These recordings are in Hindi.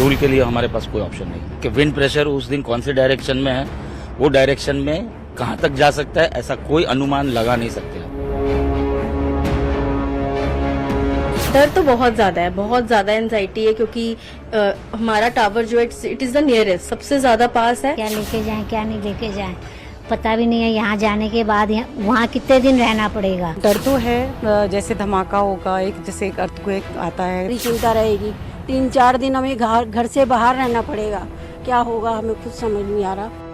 रूल के लिए हमारे पास कोई ऑप्शन नहीं कि विंड प्रेशर उस दिन कौन से डायरेक्शन में है, वो डायरेक्शन में कहाँ तक जा सकता है, ऐसा कोई अनुमान लगा नहीं सकते आप। डर तो बहुत ज़्यादा एंजाइटी है, क्योंकि हमारा टावर जो है इट इज़ द नियरेस्ट, सबसे ज़्यादा पास है। क्या लेके जाएं क्या नहीं लेके जाएं पता भी नहीं है। यहाँ जाने के बाद वहाँ कितने दिन रहना पड़ेगा। डर तो है, जैसे धमाका होगा, एक जैसे एक अर्थक्वेक आता है। चिंता रहेगी, 3-4 दिन हमें घर से बाहर रहना पड़ेगा। क्या होगा हमें कुछ समझ नहीं आ रहा।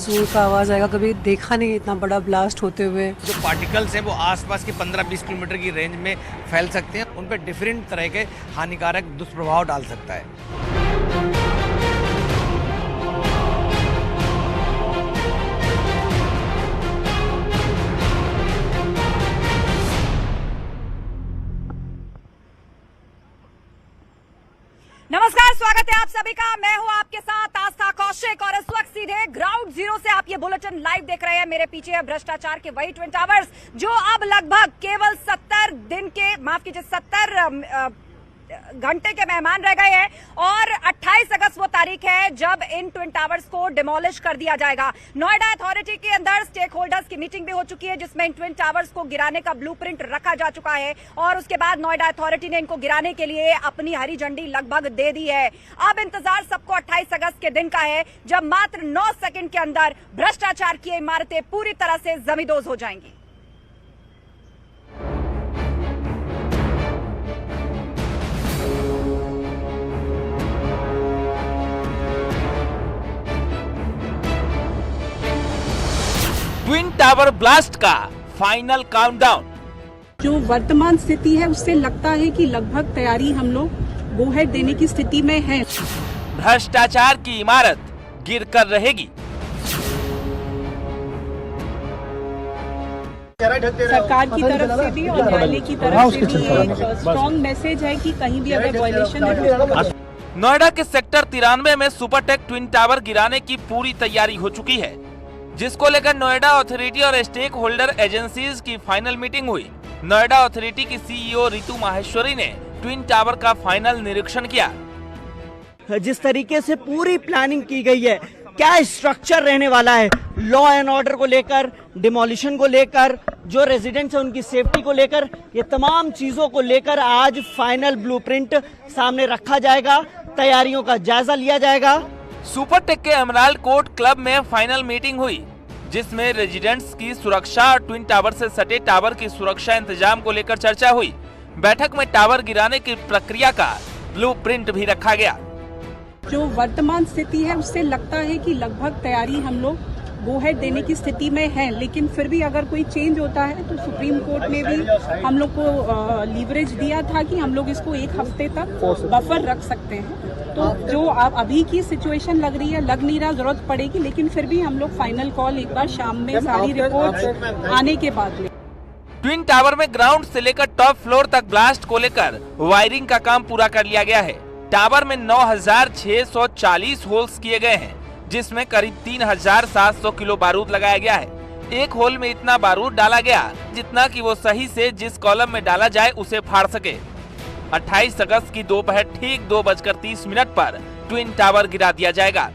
जोर का आवाज आएगा, कभी देखा नहीं इतना बड़ा ब्लास्ट होते हुए। जो पार्टिकल्स हैं वो आसपास के 15-20 किलोमीटर की रेंज में फैल सकते हैं, उन पर डिफरेंट तरह के हानिकारक दुष्प्रभाव डाल सकता है। नमस्कार, स्वागत है आप सभी का। मैं हूं आपके साथ आस्था कौशिक और इस वक्त सीधे ग्राउंड जीरो से आप ये बुलेटिन लाइव देख रहे हैं। मेरे पीछे है भ्रष्टाचार के वही ट्विन टावर्स जो अब लगभग केवल 70 घंटे के मेहमान रह गए हैं और 28 अगस्त वो तारीख है जब इन ट्विन टावर्स को डिमोलिश कर दिया जाएगा। नोएडा अथॉरिटी के अंदर स्टेक होल्डर्स की मीटिंग भी हो चुकी है, जिसमें इन ट्विन टावर्स को गिराने का ब्लूप्रिंट रखा जा चुका है और उसके बाद नोएडा अथॉरिटी ने इनको गिराने के लिए अपनी हरी झंडी लगभग दे दी है। अब इंतजार सबको 28 अगस्त के दिन का है जब मात्र 9 सेकंड के अंदर भ्रष्टाचार की इमारतें पूरी तरह से जमींदोज हो जाएंगी। ट्विन टावर ब्लास्ट का फाइनल काउंटडाउन। जो वर्तमान स्थिति है उससे लगता है कि लगभग तैयारी हम लोग गो हेड देने की स्थिति में है। भ्रष्टाचार की इमारत गिरकर रहेगी। सरकार की तरफ से भी और न्यायालय की तरफ से भी एक स्ट्रॉन्ग मैसेज है कि कहीं भी अगर वायलेशन है। नोएडा के सेक्टर 93 में सुपरटेक ट्विन टावर गिराने की पूरी तैयारी हो चुकी है, जिसको लेकर नोएडा अथॉरिटी और स्टेक होल्डर एजेंसीज की फाइनल मीटिंग हुई। नोएडा अथॉरिटी की सीईओ रितु माहेश्वरी ने ट्विन टावर का फाइनल निरीक्षण किया। जिस तरीके से पूरी प्लानिंग की गई है, क्या स्ट्रक्चर रहने वाला है, लॉ एंड ऑर्डर को लेकर, डिमोलिशन को लेकर, जो रेजिडेंट्स है उनकी सेफ्टी को लेकर, ये तमाम चीजों को लेकर आज फाइनल ब्लूप्रिंट सामने रखा जाएगा, तैयारियों का जायजा लिया जाएगा। सुपरटेक के एमराल्ड कोर्ट क्लब में फाइनल मीटिंग हुई, जिसमें रेजिडेंट्स की सुरक्षा और ट्विन टावर से सटे टावर की सुरक्षा इंतजाम को लेकर चर्चा हुई। बैठक में टावर गिराने की प्रक्रिया का ब्लूप्रिंट भी रखा गया। जो वर्तमान स्थिति है उससे लगता है कि लगभग तैयारी हम लोग गो हेड देने की स्थिति में है, लेकिन फिर भी अगर कोई चेंज होता है तो सुप्रीम कोर्ट ने भी हम लोग को लीवरेज दिया था कि हम लोग इसको 1 हफ्ते तक बफर रख सकते हैं। तो जो अब अभी की सिचुएशन लग रही है, लग नहीं रहा जरूरत पड़ेगी, लेकिन फिर भी हम लोग फाइनल कॉल एक बार शाम में सारी रिपोर्ट आने के बाद ले। ट्विन टावर में ग्राउंड से लेकर टॉप फ्लोर तक ब्लास्ट को लेकर वायरिंग का काम पूरा कर लिया गया है। टावर में 9640 होल्स किए गए हैं, जिसमें करीब 3700 किलो बारूद लगाया गया है। एक होल में इतना बारूद डाला गया जितना कि वो सही से जिस कॉलम में डाला जाए उसे फाड़ सके। 28 अगस्त की दोपहर ठीक 2:30 पर ट्विन टावर गिरा दिया जाएगा।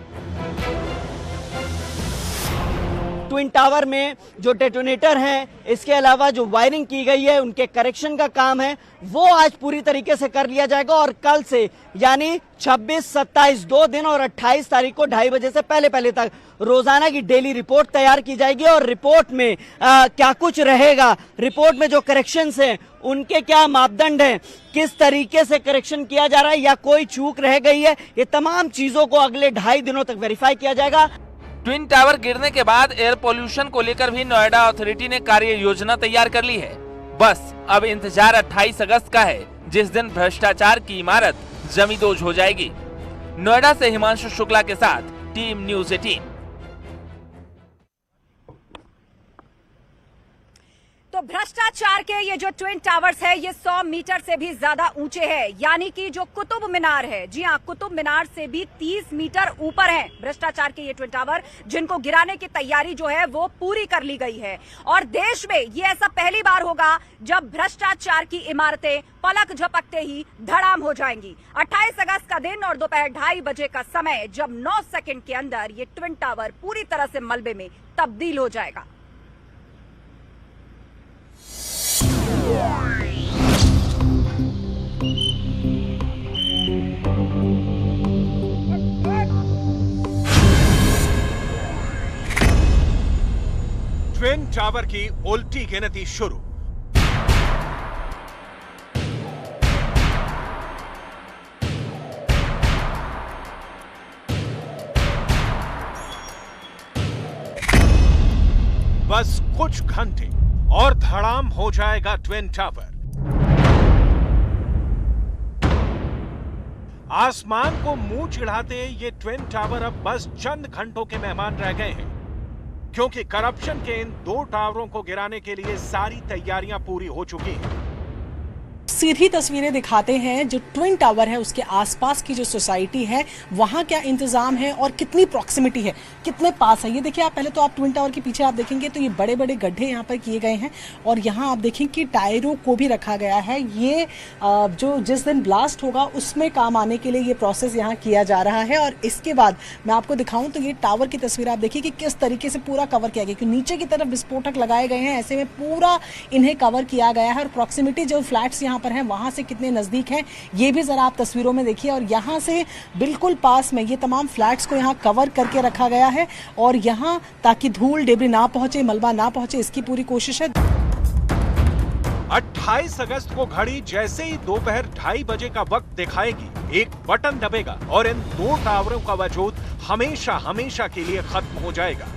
ट्विन टावर में जो डेटोनेटर हैं, इसके अलावा जो वायरिंग की गई है, उनके करेक्शन का काम है, वो आज पूरी तरीके से कर लिया जाएगा और कल से यानी 26, 27 2 दिन और 28 तारीख को 2:30 बजे से पहले तक रोजाना की डेली रिपोर्ट तैयार की जाएगी और रिपोर्ट में क्या कुछ रहेगा, रिपोर्ट में जो करेक्शंस हैं उनके क्या मापदंड हैं, किस तरीके से करेक्शन किया जा रहा है या कोई चूक रह गई है, ये तमाम चीजों को अगले 2.5 दिनों तक वेरीफाई किया जाएगा। ट्विन टावर गिरने के बाद एयर पोल्यूशन को लेकर भी नोएडा अथॉरिटी ने कार्य योजना तैयार कर ली है। बस अब इंतजार 28 अगस्त का है, जिस दिन भ्रष्टाचार की इमारत जमींदोज हो जाएगी। नोएडा से हिमांशु शुक्ला के साथ टीम न्यूज़ 18। तो तो भ्रष्टाचार के ये जो ट्विन टावर्स है ये 100 मीटर से भी ज्यादा ऊंचे हैं, यानी कि जो कुतुब मीनार है, जी हाँ, कुतुब मीनार से भी 30 मीटर ऊपर है भ्रष्टाचार के ये ट्विन टावर, जिनको गिराने की तैयारी जो है वो पूरी कर ली गई है। और देश में ये ऐसा पहली बार होगा जब भ्रष्टाचार की इमारतें पलक झपकते ही धड़ाम हो जाएंगी। 28 अगस्त का दिन और दोपहर 2:30 बजे का समय, जब 9 सेकंड के अंदर ये ट्विन टावर पूरी तरह से मलबे में तब्दील हो जाएगा। ट्विन टावर की उल्टी गिनती शुरू। बस कुछ घंटे और धड़ाम हो जाएगा ट्विन टावर। आसमान को मुंह चिढ़ाते ये ट्विन टावर अब बस चंद घंटों के मेहमान रह गए हैं, क्योंकि करप्शन के इन 2 टावरों को गिराने के लिए सारी तैयारियां पूरी हो चुकी हैं। सीधी तस्वीरें दिखाते हैं जो ट्विन टावर है उसके आसपास की जो सोसाइटी है वहां क्या इंतजाम है और कितनी प्रॉक्सिमिटी है, कितने पास है। ये देखिए आप, पहले तो आप ट्विन टावर के पीछे आप देखेंगे तो ये बड़े बड़े गड्ढे यहाँ पर किए गए हैं और यहाँ आप देखें कि टायरों को भी रखा गया है। ये जो जिस दिन ब्लास्ट होगा उसमें काम आने के लिए ये प्रोसेस यहाँ किया जा रहा है। और इसके बाद मैं आपको दिखाऊं तो ये टावर की तस्वीर आप देखिए कि किस तरीके से पूरा कवर किया गया, क्योंकि नीचे की तरफ विस्फोटक लगाए गए हैं, ऐसे में पूरा इन्हें कवर किया गया है। और प्रॉक्सिमिटी जो फ्लैट्स यहाँ पर हैं वहां से कितने नजदीक हैं ये भी जरा आप तस्वीरों में देखिए। और यहां से बिल्कुल पास में ये तमाम फ्लैट्स को यहां कवर करके रखा गया है और यहां ताकि धूल डेब्री ना पहुंचे, मलबा ना पहुंचे, इसकी पूरी कोशिश है। 28 अगस्त को घड़ी जैसे ही दोपहर 2:30 बजे का वक्त दिखाएगी, एक बटन दबेगा और इन 2 टावरों का वजूद हमेशा हमेशा के लिए खत्म हो जाएगा।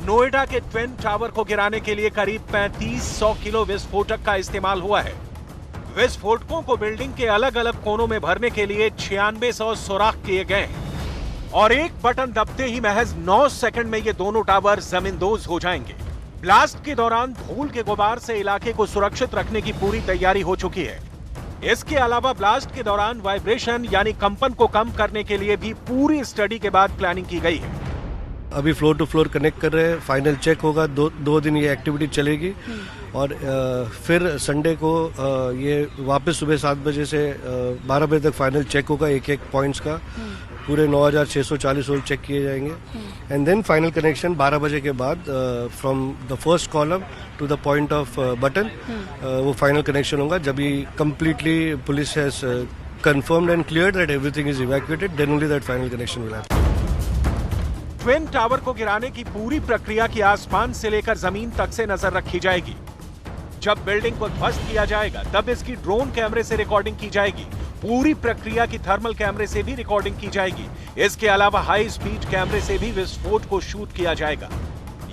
नोएडा के ट्विन टावर को गिराने के लिए करीब 3500 किलो विस्फोटक का इस्तेमाल हुआ है। विस्फोटकों को बिल्डिंग के अलग अलग कोनों में भरने के लिए 9600 सुराख किए गए हैं और एक बटन दबते ही महज 9 सेकंड में ये दोनों टावर जमींदोज हो जाएंगे। ब्लास्ट के दौरान धूल के गुबार से इलाके को सुरक्षित रखने की पूरी तैयारी हो चुकी है। इसके अलावा ब्लास्ट के दौरान वाइब्रेशन यानी कंपन को कम करने के लिए भी पूरी स्टडी के बाद प्लानिंग की गई है। अभी फ्लोर टू फ्लोर कनेक्ट कर रहे हैं, फाइनल चेक होगा, दो दिन ये एक्टिविटी चलेगी और फिर संडे को ये वापस सुबह 7 बजे से 12 बजे तक फाइनल चेक होगा। एक पॉइंट्स का पूरे 9640 होल चेक किए जाएंगे एंड देन फाइनल कनेक्शन 12 बजे के बाद from the first column to the point of button वो फाइनल कनेक्शन होगा। जब ये completely police has confirmed and cleared that everything is evacuated, then only that final connection will happen. Twin tower को गिराने की पूरी प्रक्रिया की आसमान से लेकर जमीन तक से नजर रखी जाएगी। जब बिल्डिंग को ध्वस्त किया जाएगा तब इसकी ड्रोन कैमरे से रिकॉर्डिंग की जाएगी। पूरी प्रक्रिया की थर्मल कैमरे से भी रिकॉर्डिंग की जाएगी। इसके अलावा हाई स्पीड कैमरे से भी विस्फोट को शूट किया जाएगा।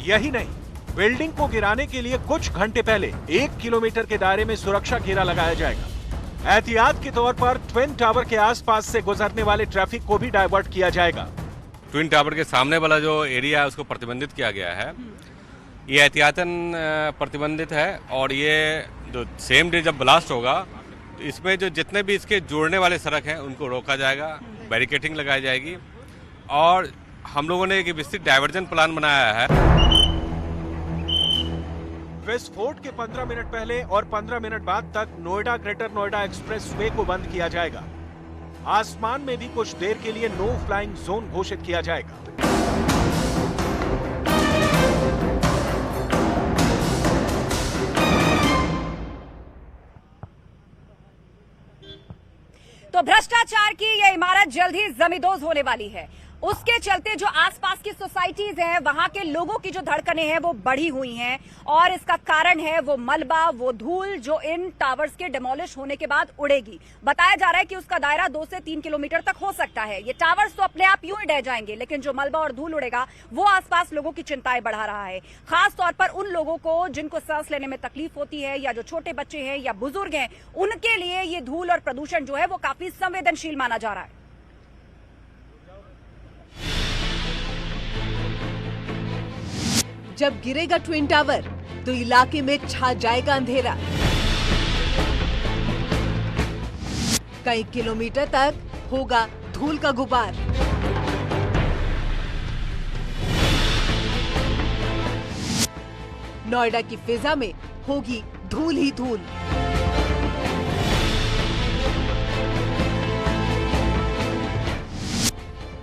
यही नहीं, बिल्डिंग को गिराने के लिए कुछ घंटे पहले 1 किलोमीटर के दायरे में सुरक्षा घेरा लगाया जाएगा। एहतियात के तौर पर ट्विन टावर के आसपास से गुजरने वाले ट्रैफिक को भी डाइवर्ट किया जाएगा। ट्विन टावर के सामने वाला जो एरिया है उसको प्रतिबंधित किया गया है। ये एहतियातन प्रतिबंधित है और ये जो सेम डे जब ब्लास्ट होगा तो इसमें जो जितने भी इसके जोड़ने वाले सड़क हैं उनको रोका जाएगा, बैरिकेटिंग लगाई जाएगी और हम लोगों ने एक विस्तृत डाइवर्जन प्लान बनाया है। विस्फोट के 15 मिनट पहले और 15 मिनट बाद तक Noida greater Noida express way को बंद किया जाएगा। आसमान में भी कुछ देर के लिए नो फ्लाइंग जोन घोषित किया जाएगा। तो भ्रष्टाचार की यह इमारत जल्द ही जमींदोज होने वाली है। उसके चलते जो आसपास की सोसाइटीज हैं, वहां के लोगों की जो धड़कनें हैं वो बढ़ी हुई हैं और इसका कारण है वो मलबा, वो धूल जो इन टावर्स के डिमोलिश होने के बाद उड़ेगी। बताया जा रहा है कि उसका दायरा 2 से 3 किलोमीटर तक हो सकता है। ये टावर्स तो अपने आप यूं ही ढह जाएंगे, लेकिन जो मलबा और धूल उड़ेगा वो आसपास लोगों की चिंताएं बढ़ा रहा है। खास तौर पर उन लोगों को जिनको सांस लेने में तकलीफ होती है या जो छोटे बच्चे हैं या बुजुर्ग हैं, उनके लिए ये धूल और प्रदूषण जो है वो काफी संवेदनशील माना जा रहा है। जब गिरेगा ट्विन टावर तो इलाके में छा जाएगा अंधेरा। कई किलोमीटर तक होगा धूल का गुबार। नोएडा की फिजा में होगी धूल ही धूल।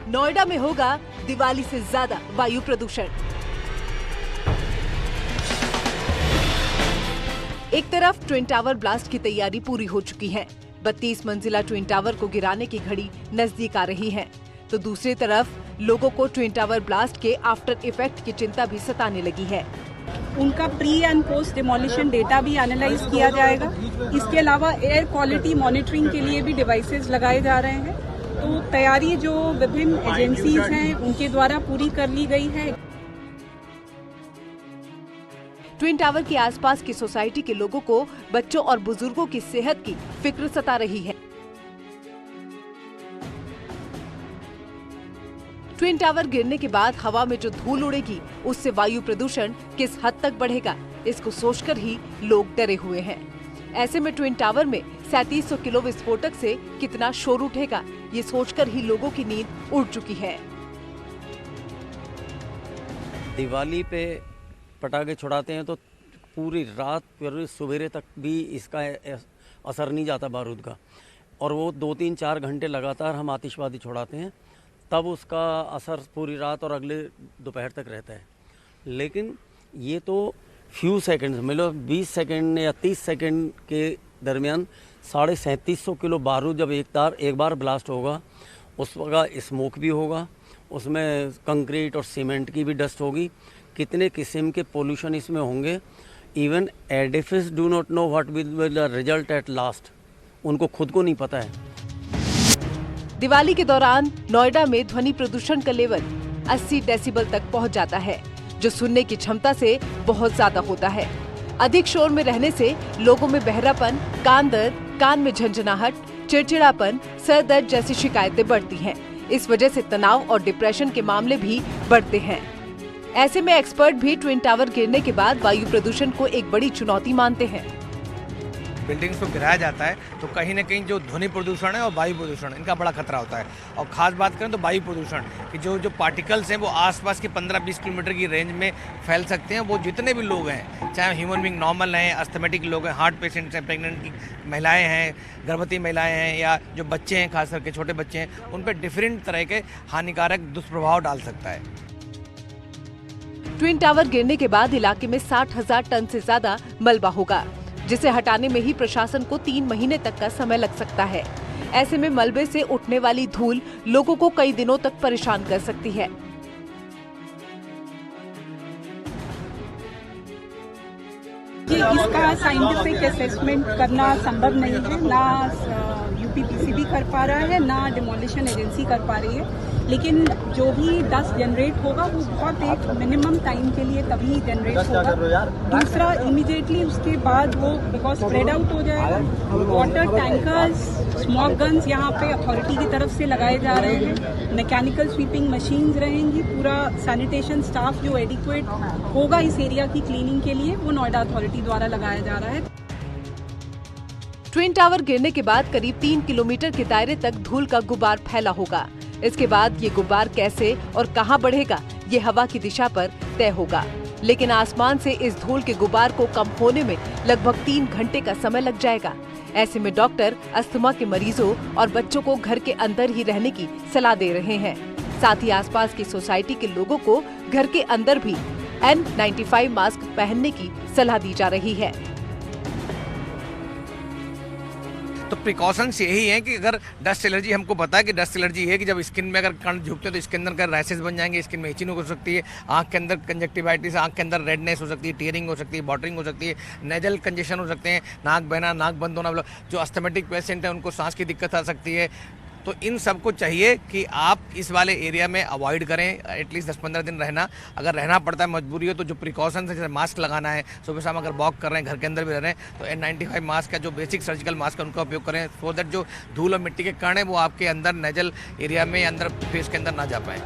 नोएडा में होगा दिवाली से ज्यादा वायु प्रदूषण। एक तरफ ट्विन टावर ब्लास्ट की तैयारी पूरी हो चुकी है। 32 मंजिला ट्विन टावर को गिराने की घड़ी नजदीक आ रही है, तो दूसरी तरफ लोगों को ट्विन टावर ब्लास्ट के आफ्टर इफेक्ट की चिंता भी सताने लगी है। उनका pre and post demolition data भी एनालाइज किया जाएगा। इसके अलावा एयर क्वालिटी मॉनिटरिंग के लिए भी डिवाइसेस लगाए जा रहे हैं। तो तैयारी जो विभिन्न एजेंसीज हैं उनके द्वारा पूरी कर ली गई है। ट्विन टावर के आसपास की सोसाइटी के लोगों को बच्चों और बुजुर्गों की सेहत की फिक्र सता रही है। ट्विन टावर गिरने के बाद हवा में जो धूल उड़ेगी उससे वायु प्रदूषण किस हद तक बढ़ेगा, इसको सोचकर ही लोग डरे हुए हैं। ऐसे में ट्विन टावर में 3700 किलो विस्फोटक से कितना शोर उठेगा, ये सोचकर ही लोगों की नींद उड़ चुकी है। दिवाली पे पटाखे छुड़ाते हैं तो पूरी रात पूरी सवेरे तक भी इसका असर नहीं जाता बारूद का, और वो 2-3-4 घंटे लगातार हम आतिशबाजी छुड़ाते हैं, तब उसका असर पूरी रात और अगले दोपहर तक रहता है। लेकिन ये तो फ्यू सेकंड्स, मतलब 20 सेकंड या 30 सेकंड के दरमियान 3750 किलो बारूद जब एक बार ब्लास्ट होगा, उस वक्त स्मोक भी होगा, उसमें कंक्रीट और सीमेंट की भी डस्ट होगी, कितने किस्म के पोल्यूशन इसमें होंगे। Even Edifice do not know what will be the result at last, उनको खुद को नहीं पता है। दिवाली के दौरान नोएडा में ध्वनि प्रदूषण का लेवल 80 डेसिबल तक पहुंच जाता है, जो सुनने की क्षमता से बहुत ज्यादा होता है। अधिक शोर में रहने से लोगों में बहरापन, कान दर्द, कान में झंझनाहट, चिड़चिड़ापन, सर दर्द जैसी शिकायतें बढ़ती हैं। इस वजह से तनाव और डिप्रेशन के मामले भी बढ़ते हैं। ऐसे में एक्सपर्ट भी ट्विन टावर गिरने के बाद वायु प्रदूषण को एक बड़ी चुनौती मानते हैं। बिल्डिंग्स को गिराया जाता है तो कहीं ना कहीं जो ध्वनि प्रदूषण है और वायु प्रदूषण, इनका बड़ा खतरा होता है। और खास बात करें तो वायु प्रदूषण कि जो पार्टिकल्स हैं वो आसपास के 15-20 किलोमीटर की रेंज में फैल सकते हैं। वो जितने भी लोग हैं, चाहे ह्यूमन बींग नॉर्मल हैं, अस्थमेटिक लोग हैं, हार्ट पेशेंट्स हैं, प्रेग्नेंट की महिलाएं हैं, गर्भवती महिलाएं हैं, या जो बच्चे हैं, खास करके छोटे बच्चे हैं, उन पर डिफरेंट तरह के हानिकारक दुष्प्रभाव डाल सकता है। ट्विन टावर गिरने के बाद इलाके में 60,000 टन से ज्यादा मलबा होगा, जिसे हटाने में ही प्रशासन को 3 महीने तक का समय लग सकता है। ऐसे में मलबे से उठने वाली धूल लोगों को कई दिनों तक परेशान कर सकती है। इसका साइंटिफिक असेसमेंट करना संभव नहीं है, ना यूपीपीसीबी कर पा रहा है, ना डिमोलिशन एजेंसी कर पा रही है। लेकिन जो भी डस्ट जनरेट होगा वो बहुत एक मिनिमम टाइम के लिए तभी जनरेट होगा। दूसरा, इमीडिएटली उसके बाद वो बिकॉज स्प्रेड आउट हो जाएगा। वाटर टैंकर्स, स्मॉक गन्स यहाँ पे अथॉरिटी की तरफ से लगाए जा रहे हैं, मैकेनिकल स्वीपिंग मशीन्स रहेंगी, पूरा सैनिटेशन स्टाफ जो एडिक्वेट होगा इस एरिया की क्लीनिंग के लिए वो नोएडा अथॉरिटी द्वारा लगाया जा रहा है। ट्विन टावर गिरने के बाद करीब 3 किलोमीटर के दायरे तक धूल का गुबार फैला होगा। इसके बाद ये गुबार कैसे और कहां बढ़ेगा, ये हवा की दिशा पर तय होगा। लेकिन आसमान से इस धूल के गुबार को कम होने में लगभग 3 घंटे का समय लग जाएगा। ऐसे में डॉक्टर अस्थमा के मरीजों और बच्चों को घर के अंदर ही रहने की सलाह दे रहे हैं। साथ ही आसपास की सोसाइटी के लोगों को घर के अंदर भी N95 मास्क पहनने की सलाह दी जा रही है। तो प्रिकॉशंस यही है कि अगर डस्ट एलर्जी, हमको पता है कि डस्ट एलर्जी है कि जब स्किन में अगर कण झुकते हैं तो इसके अंदर का रैशेस बन जाएंगे, स्किन में इचिंग हो सकती है, आंख के अंदर कंजक्टिवाइटिस, आंख के अंदर रेडनेस हो सकती है, टीयरिंग हो सकती है, वाटरिंग हो सकती है, नेजल कंजेशन हो सकते हैं, नाक बहना, नाक बंद होना। जो अस्थमेटिक पेशेंट है उनको सांस की दिक्कत आ सकती है। तो इन सबको चाहिए कि आप इस वाले एरिया में अवॉइड करें, एटलीस्ट 10-15 दिन रहना। अगर रहना पड़ता है, मजबूरी हो, तो जो प्रिकॉशंस है, जैसे मास्क लगाना है, सुबह शाम अगर वॉक कर रहे हैं, घर के अंदर भी रह रहे हैं, तो N95 मास्क का जो बेसिक सर्जिकल मास्क है उनका उपयोग करें, सो दैट जो धूल और मिट्टी के कण है वो आपके अंदर नेजल एरिया में, अंदर फेस के अंदर ना जा पाए।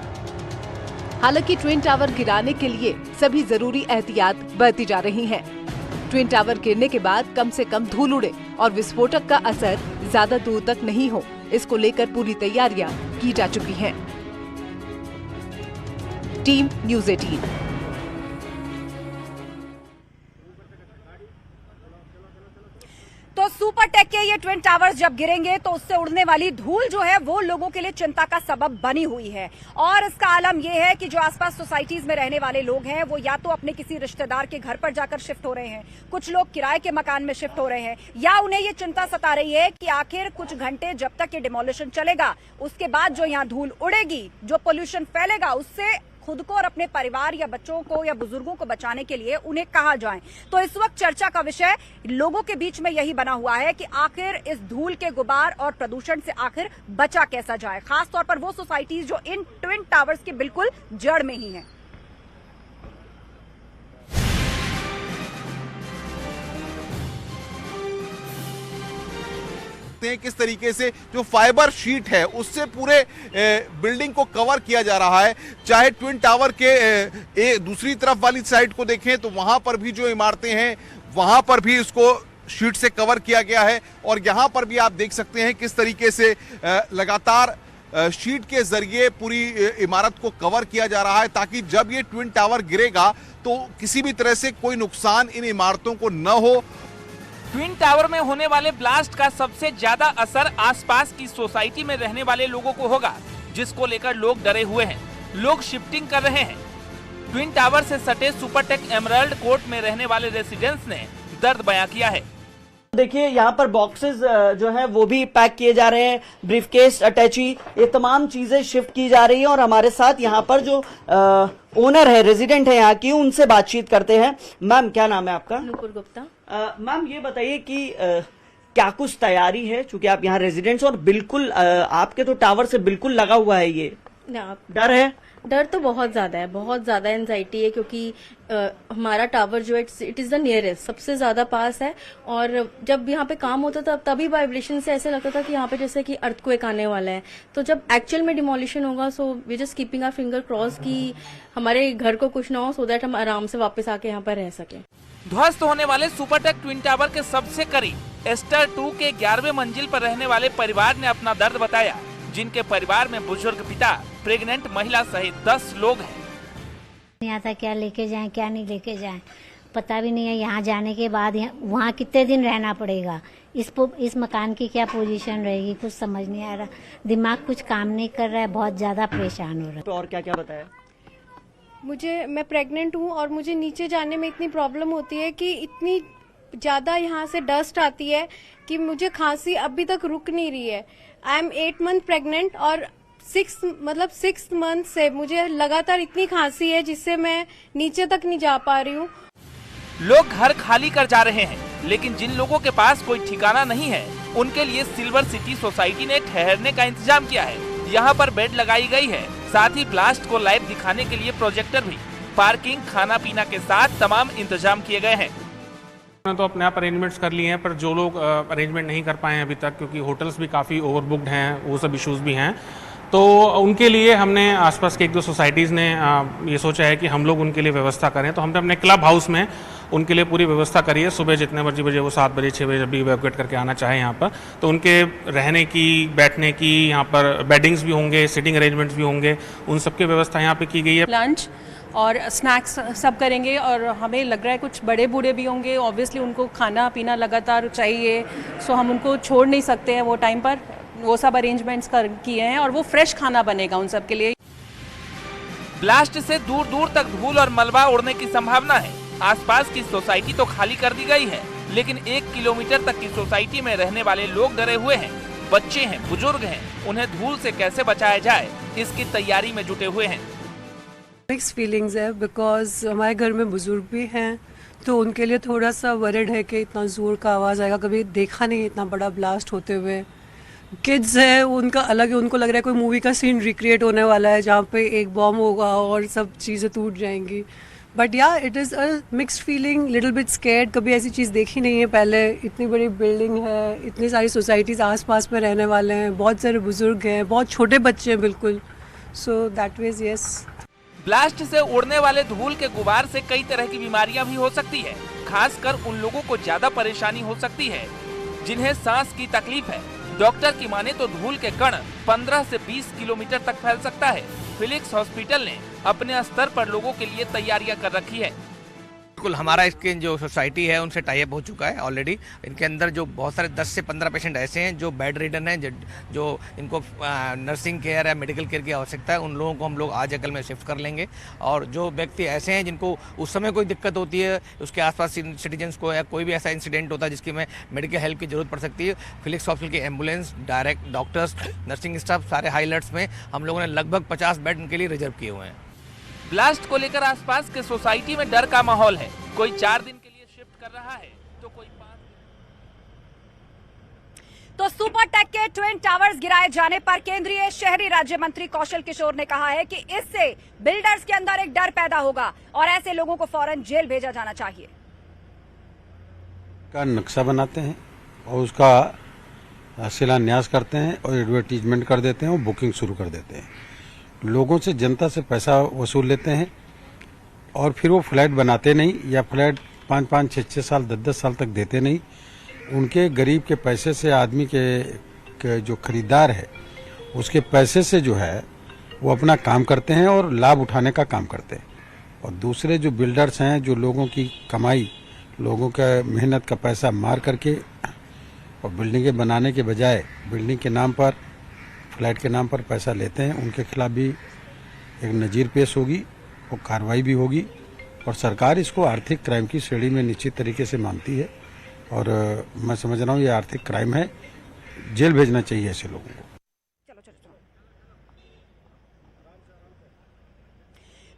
हालांकि ट्विन टावर गिराने के लिए सभी जरूरी एहतियात बरती जा रही हैं। ट्विन टावर गिरने के बाद कम से कम धूल उड़े और विस्फोटक का असर ज्यादा दूर तक नहीं हो, इसको लेकर पूरी तैयारियां की जा चुकी हैं। Team news 18। तो सुपर टेक के ये ट्विन टावर्स जब गिरेंगे तो उससे उड़ने वाली धूल जो है वो लोगों के लिए चिंता का सबब बनी हुई है। और इसका आलम ये है कि जो आसपास सोसाइटीज में रहने वाले लोग हैं वो या तो अपने किसी रिश्तेदार के घर पर जाकर शिफ्ट हो रहे हैं, कुछ लोग किराए के मकान में शिफ्ट हो रहे हैं, या उन्हें ये चिंता सता रही है कि आखिर कुछ घंटे जब तक ये डिमोलिशन चलेगा उसके बाद जो यहाँ धूल उड़ेगी, जो पोल्यूशन फैलेगा, उससे खुद को और अपने परिवार या बच्चों को या बुजुर्गों को बचाने के लिए उन्हें कहाँ जाएं। तो इस वक्त चर्चा का विषय लोगों के बीच में यही बना हुआ है कि आखिर इस धूल के गुबार और प्रदूषण से आखिर बचा कैसा जाए, खासतौर पर वो सोसाइटीज जो इन ट्विन टावर्स के बिल्कुल जड़ में ही हैं। किस तरीके से जो फाइबर शीट है उससे पूरे बिल्डिंग को कवर किया जा रहा है। चाहे ट्विन टावर के दूसरी तरफ वाली साइड को देखें तो वहां पर भी जो इमारतें हैं वहां पर भी इसको शीट से कवर किया गया है, और यहां पर भी आप देख सकते हैं किस तरीके से लगातार शीट के जरिए पूरी इमारत को कवर किया जा रहा है, ताकि जब ये ट्विन टावर गिरेगा तो किसी भी तरह से कोई नुकसान इन इमारतों को न हो। ट्विन टावर में होने वाले ब्लास्ट का सबसे ज्यादा असर आसपास की सोसाइटी में रहने वाले लोगों को होगा, जिसको लेकर लोग डरे हुए हैं। लोग शिफ्टिंग कर रहे हैं। ट्विन टावर से सटे सुपरटेक एमराल्ड कोर्ट में रहने वाले रेसिडेंट्स ने दर्द बयां किया है। देखिए यहाँ पर बॉक्सेस जो है वो भी पैक किए जा रहे हैं, ब्रीफकेस, अटैची, ये तमाम चीजें शिफ्ट की जा रही हैं। और हमारे साथ यहाँ पर जो ओनर है, रेजिडेंट है यहाँ की, उनसे बातचीत करते हैं। मैम, क्या नाम है आपका? नुपुर गुप्ता। मैम, ये बताइए कि क्या कुछ तैयारी है, चूंकि आप यहाँ रेजिडेंट्स और बिल्कुल आपके तो टावर से बिल्कुल लगा हुआ है, ये डर है? डर तो बहुत ज्यादा है, बहुत ज्यादा एंजाइटी है, क्योंकि हमारा टावर जो है इट इज द नियरेस्ट, सबसे ज्यादा पास है। और जब यहाँ पे काम होता था तभी वाइब्रेशन से ऐसे लगता था कि यहाँ पे जैसे कि अर्थक्वेक आने वाला है। तो जब एक्चुअल में डिमोलिशन होगा, so we just keeping our finger cross कि हमारे घर को कुछ ना हो, सो दैट हम आराम से वापस आके यहाँ पर रह सके। ध्वस्त होने वाले सुपरटेक ट्विन टावर के सबसे करीब एस्टर 2 के 11वें मंजिल पर रहने वाले परिवार ने अपना दर्द बताया, जिनके परिवार में बुजुर्ग पिता, प्रेग्नेंट महिला सहित 10 लोग हैं। यहाँ तक क्या लेके जाएं, क्या नहीं लेके जाएं, पता भी नहीं है। यहाँ जाने के बाद वहाँ कितने दिन रहना पड़ेगा, इस मकान की क्या पोजीशन रहेगी, कुछ समझ नहीं आ रहा। दिमाग कुछ काम नहीं कर रहा है, बहुत ज्यादा परेशान हो रहा है। तो और क्या क्या बताया? मैं प्रेग्नेंट हूँ और मुझे नीचे जाने में इतनी प्रॉब्लम होती है कि इतनी ज़्यादा यहाँ से डस्ट आती है कि मुझे खांसी अभी तक रुक नहीं रही है। आई एम 8 मंथ प्रेग्नेंट और 6 मंथ से मुझे लगातार इतनी खांसी है जिससे मैं नीचे तक नहीं जा पा रही हूँ। लोग घर खाली कर जा रहे हैं, लेकिन जिन लोगों के पास कोई ठिकाना नहीं है उनके लिए सिल्वर सिटी सोसाइटी ने ठहरने का इंतजाम किया है। यहाँ पर बेड लगाई गई है, साथ ही ब्लास्ट को लाइव दिखाने के लिए प्रोजेक्टर भी, पार्किंग, खाना पीना के साथ तमाम इंतजाम किए गए हैं। तो अपने आप अरेंजमेंट्स कर लिए हैं, पर जो लोग अरेंजमेंट नहीं कर पाए हैं अभी तक, क्योंकि होटल्स भी काफ़ी ओवरबुक्ड हैं, वो सब इश्यूज भी हैं, तो उनके लिए हमने आसपास के 1-2 सोसाइटीज़ ने ये सोचा है कि हम लोग उनके लिए व्यवस्था करें। तो हमने अपने क्लब हाउस में उनके लिए पूरी व्यवस्था करी है। सुबह जितने बजे वो 7 बजे 6 बजे जब भी इवैक्यूएट करके आना चाहे यहाँ पर, तो उनके रहने की, बैठने की, यहाँ पर बेडिंग्स भी होंगे, सिटिंग अरेंजमेंट्स भी होंगे, उन सब की व्यवस्था यहाँ पे की गई है। लंच और स्नैक्स सब करेंगे, और हमें लग रहा है कुछ बड़े बूढ़े भी होंगे, ऑब्वियसली उनको खाना पीना लगातार चाहिए, सो हम उनको छोड़ नहीं सकते हैं वो टाइम पर। वो सब अरेंजमेंट्स किए हैं और वो फ्रेश खाना बनेगा उन सब के लिए। ब्लास्ट से दूर दूर तक धूल और मलबा उड़ने की संभावना है। आसपास की सोसाइटी तो खाली कर दी गई है, लेकिन 1 किलोमीटर तक की सोसाइटी में रहने वाले लोग डरे हुए हैं। बच्चे हैं, बुजुर्ग हैं, उन्हें धूल से कैसे बचाया जाए, इसकी तैयारी में जुटे हुए हैं। मिक्स फीलिंग्स है, बिकॉज हमारे घर में बुजुर्ग भी हैं, तो उनके लिए थोड़ा सा वरिड है कि इतना जोर का आवाज़ आएगा, कभी देखा नहीं इतना बड़ा ब्लास्ट होते हुए। किड्स है, उनका अलग है, उनको लग रहा है कोई मूवी का सीन रिक्रिएट होने वाला है जहाँ पे एक बॉम्ब होगा और सब चीज़ें टूट जाएंगी। बट या it is a mixed feeling, little bit scared. कभी ऐसी चीज़ देखी नहीं है पहले। इतनी बड़ी बिल्डिंग है, इतनी सारी सोसाइटीज़ आसपास में रहने वाले हैं, बहुत सारे बुजुर्ग हैं, बहुत छोटे बच्चे हैं बिल्कुल। So that veg yes. Blast से उड़ने वाले धूल के गुबार से कई तरह की बीमारियां भी हो सकती है। खासकर उन लोगों को ज्यादा परेशानी हो सकती है जिन्हें सांस की तकलीफ है। डॉक्टर की माने तो धूल के कण 15 से 20 किलोमीटर तक फैल सकता है। फिलिक्स हॉस्पिटल ने अपने स्तर पर लोगों के लिए तैयारियां कर रखी है। बिल्कुल, हमारा इसके जो सोसाइटी है उनसे टाई अप हो चुका है ऑलरेडी। इनके अंदर जो बहुत सारे 10 से 15 पेशेंट ऐसे हैं जो बेड रिडन हैं, जो इनको नर्सिंग केयर या मेडिकल केयर की आवश्यकता है, उन लोगों को हम लोग आज कल में शिफ्ट कर लेंगे। और जो व्यक्ति ऐसे हैं जिनको उस समय कोई दिक्कत होती है, उसके आसपास सिटीजन्स को या कोई भी ऐसा इंसिडेंट होता है जिसकी में मेडिकल हेल्प की जरूरत पड़ सकती है, फिलिक्स हॉस्पिटल की ambulance, direct doctors, nursing staff, सारे हाई अलर्ट्स में हम लोगों ने लगभग 50 बेड उनके लिए रिजर्व किए हुए हैं। ब्लास्ट को लेकर आसपास के सोसाइटी में डर का माहौल है। कोई 4 दिन के लिए शिफ्ट कर रहा है तो कोई 5 दिन। तो सुपरटेक के ट्विन टावर्स गिराए जाने पर केंद्रीय शहरी राज्य मंत्री कौशल किशोर ने कहा है कि इससे बिल्डर्स के अंदर एक डर पैदा होगा और ऐसे लोगों को फौरन जेल भेजा जाना चाहिए। का नक्शा बनाते हैं और उसका शिलान्यास करते हैं और एडवर्टीजमेंट कर देते हैं और बुकिंग शुरू कर देते हैं। लोगों से, जनता से पैसा वसूल लेते हैं और फिर वो फ्लैट बनाते नहीं या फ्लैट 5-5, 6-6 साल, 10-10 साल तक देते नहीं। उनके गरीब के पैसे से, आदमी के जो खरीदार है उसके पैसे से जो है वो अपना काम करते हैं और लाभ उठाने का काम करते हैं। और दूसरे जो बिल्डर्स हैं जो लोगों की कमाई, लोगों का मेहनत का पैसा मार करके और बिल्डिंगें बनाने के बजाय बिल्डिंग के नाम पर, फ्लैट के नाम पर पैसा लेते हैं, उनके खिलाफ भी एक नज़ीर पेश होगी और कार्रवाई भी होगी। और सरकार इसको आर्थिक क्राइम की श्रेणी में निश्चित तरीके से मानती है और मैं समझ रहा हूँ ये आर्थिक क्राइम है, जेल भेजना चाहिए ऐसे लोगों को।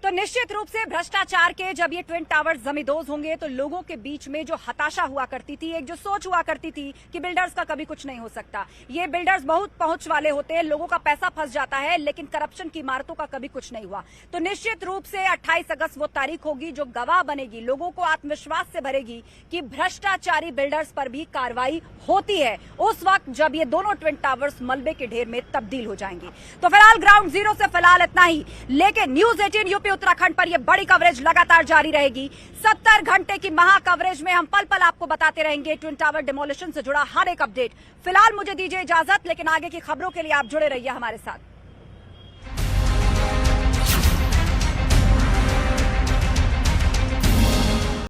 तो निश्चित रूप से भ्रष्टाचार के जब ये ट्विन टावर जमींदोज होंगे तो लोगों के बीच में जो हताशा हुआ करती थी, एक जो सोच हुआ करती थी कि बिल्डर्स का कभी कुछ नहीं हो सकता, ये बिल्डर्स बहुत पहुंच वाले होते हैं, लोगों का पैसा फंस जाता है, लेकिन करप्शन की इमारतों का कभी कुछ नहीं हुआ। तो निश्चित रूप से 28 अगस्त वो तारीख होगी जो गवाह बनेगी, लोगों को आत्मविश्वास से भरेगी कि भ्रष्टाचारी बिल्डर्स पर भी कार्रवाई होती है उस वक्त जब ये दोनों ट्विन टावर्स मलबे के ढेर में तब्दील हो जाएंगी। तो फिलहाल ग्राउंड जीरो से फिलहाल इतना ही, लेकिन न्यूज 18 यूपी उत्तराखंड पर यह बड़ी कवरेज लगातार जारी रहेगी। 70 घंटे की महा कवरेज में हम पल पल आपको बताते रहेंगे ट्विन टावर डिमोलिशन से जुड़ा हर एक अपडेट। फिलहाल मुझे दीजिए इजाजत, लेकिन आगे की खबरों के लिए आप जुड़े रहिए हमारे साथ।